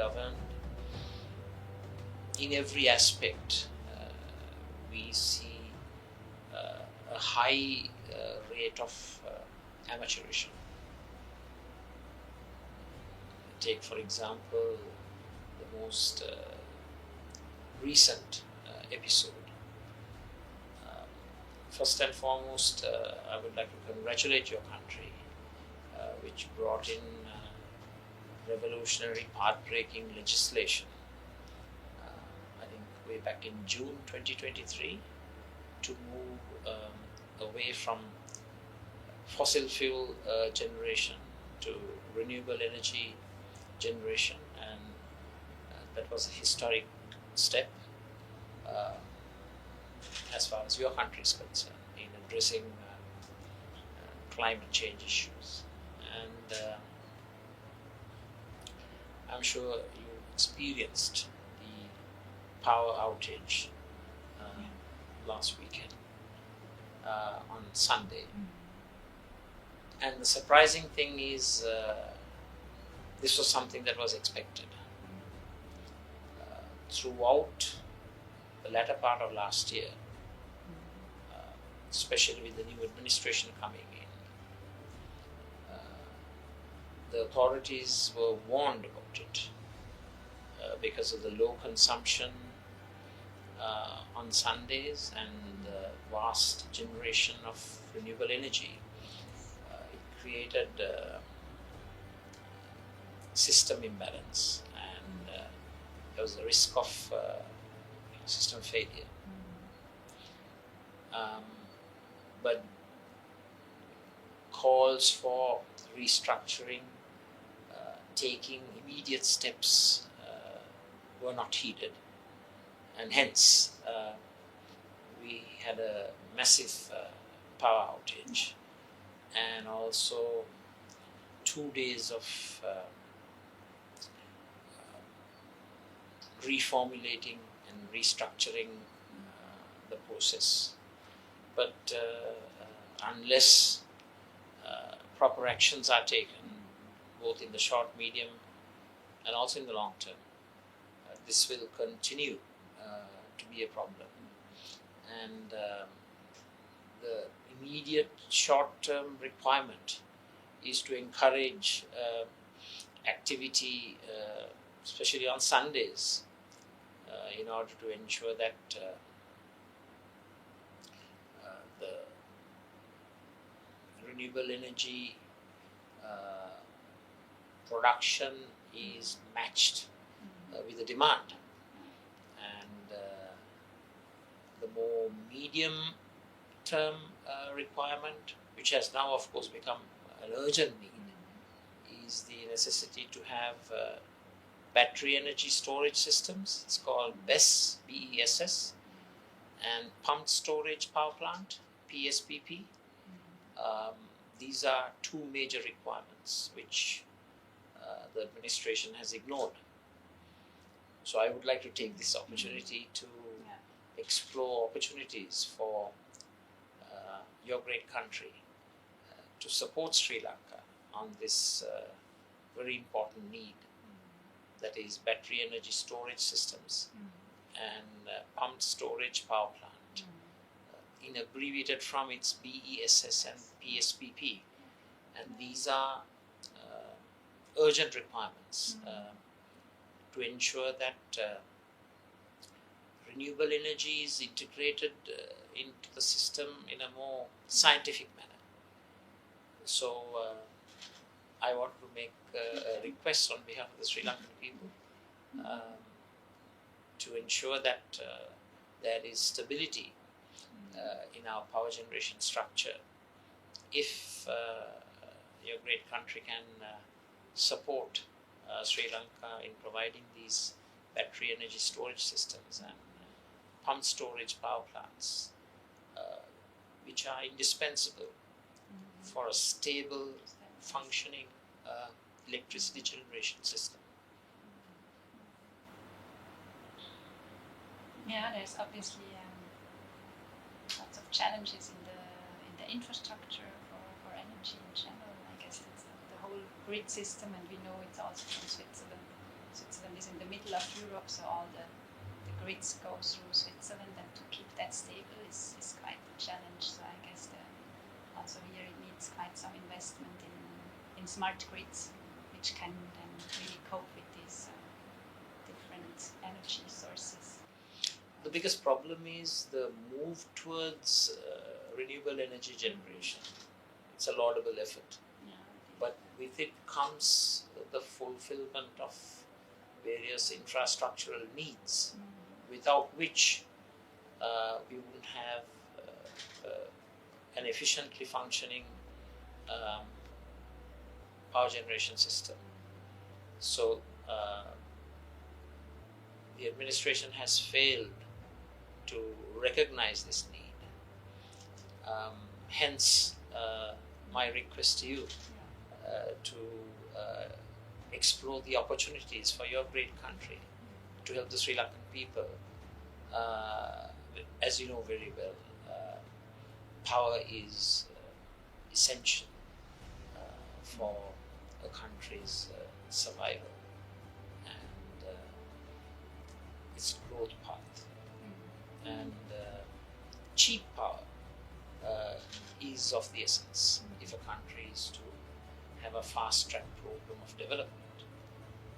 governed. In every aspect, we see a high rate of amateurism. Take, for example, the most recent episode. First and foremost, I would like to congratulate your country, which brought in revolutionary, path-breaking legislation, I think way back in June 2023, to move away from fossil fuel generation to renewable energy generation, and that was a historic step as far as your country is concerned in addressing climate change issues. And I'm sure you experienced the power outage last weekend on Sunday. And the surprising thing is this was something that was expected. Throughout the latter part of last year, especially with the new administration coming in, the authorities were warned about it because of the low consumption on Sundays and the vast generation of renewable energy. It created system imbalance, and there was a risk of system failure. But calls for restructuring, taking immediate steps were not heeded, and hence we had a massive power outage, and also 2 days of reformulating and restructuring the process. But unless proper actions are taken, both in the short, medium, and also in the long term, this will continue to be a problem. And the immediate short-term requirement is to encourage activity, especially on Sundays, in order to ensure that the renewable energy production is matched with the demand. And the more medium term requirement, which has now of course become an urgent need, is the necessity to have battery energy storage systems. It's called BESS, BESS, and pumped storage power plant, PSPP. These are two major requirements which the administration has ignored. So I would like to take this opportunity to explore opportunities for your great country to support Sri Lanka on this very important need, that is battery energy storage systems and pumped storage power plant, in abbreviated from its BESS and PSPP. And these are urgent requirements to ensure that renewable energy is integrated into the system in a more scientific manner. So I want to make a request on behalf of the Sri Lankan people to ensure that there is stability in our power generation structure. If your great country can support Sri Lanka in providing these battery energy storage systems and pumped storage power plants, which are indispensable for a stable, functioning electricity generation system. Yeah, there's obviously lots of challenges in the infrastructure for energy in general. I guess it's the whole grid system, and we know it's also from Switzerland. Switzerland middle of Europe, so all the grids go through Switzerland, and to keep that stable is quite a challenge. So I guess also here it needs quite some investment in smart grids, which can then really cope with these different energy sources. The biggest problem is the move towards renewable energy generation. It's a laudable effort, Yeah. but with it comes the fulfillment of various infrastructural needs, without which we wouldn't have an efficiently functioning power generation system. So the administration has failed to recognize this need. Hence, my request to you to explore the opportunities for your great country to help the Sri Lankan people. As you know very well, power is essential for a country's survival and its growth path. And cheap power is of the essence if a country is to have a fast-track program of development.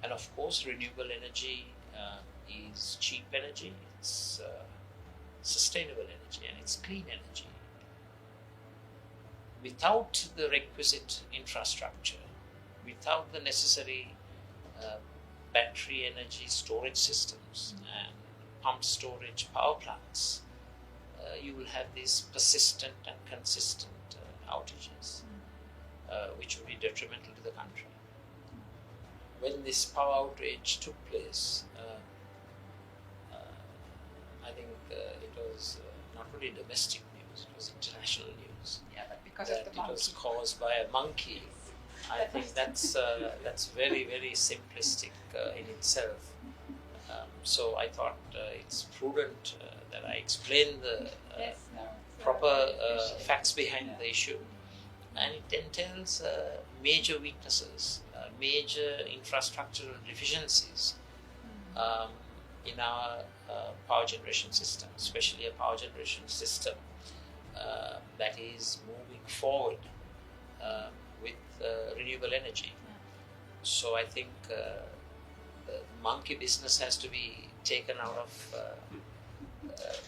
And of course, renewable energy is cheap energy, it's sustainable energy, and it's clean energy. Without the requisite infrastructure, without the necessary battery energy storage systems and pumped storage power plants, you will have these persistent and consistent outages, which will be detrimental to the country. When this power outage took place, I think it was not only domestic news, it was international news. Yeah, but because That of the it monkey. was caused by a monkey. I think that's very, very simplistic in itself. So I thought it's prudent that I explain the Yes, no, proper appreciate it. facts behind Yeah. the issue, and it entails major weaknesses, major infrastructural deficiencies in our power generation system, especially a power generation system that is moving forward with renewable energy. So I think the monkey business has to be taken out of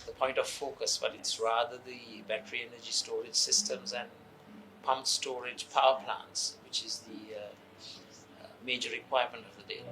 the point of focus, but it's rather the battery energy storage systems and pumped storage power plants, which is the major requirement of the day.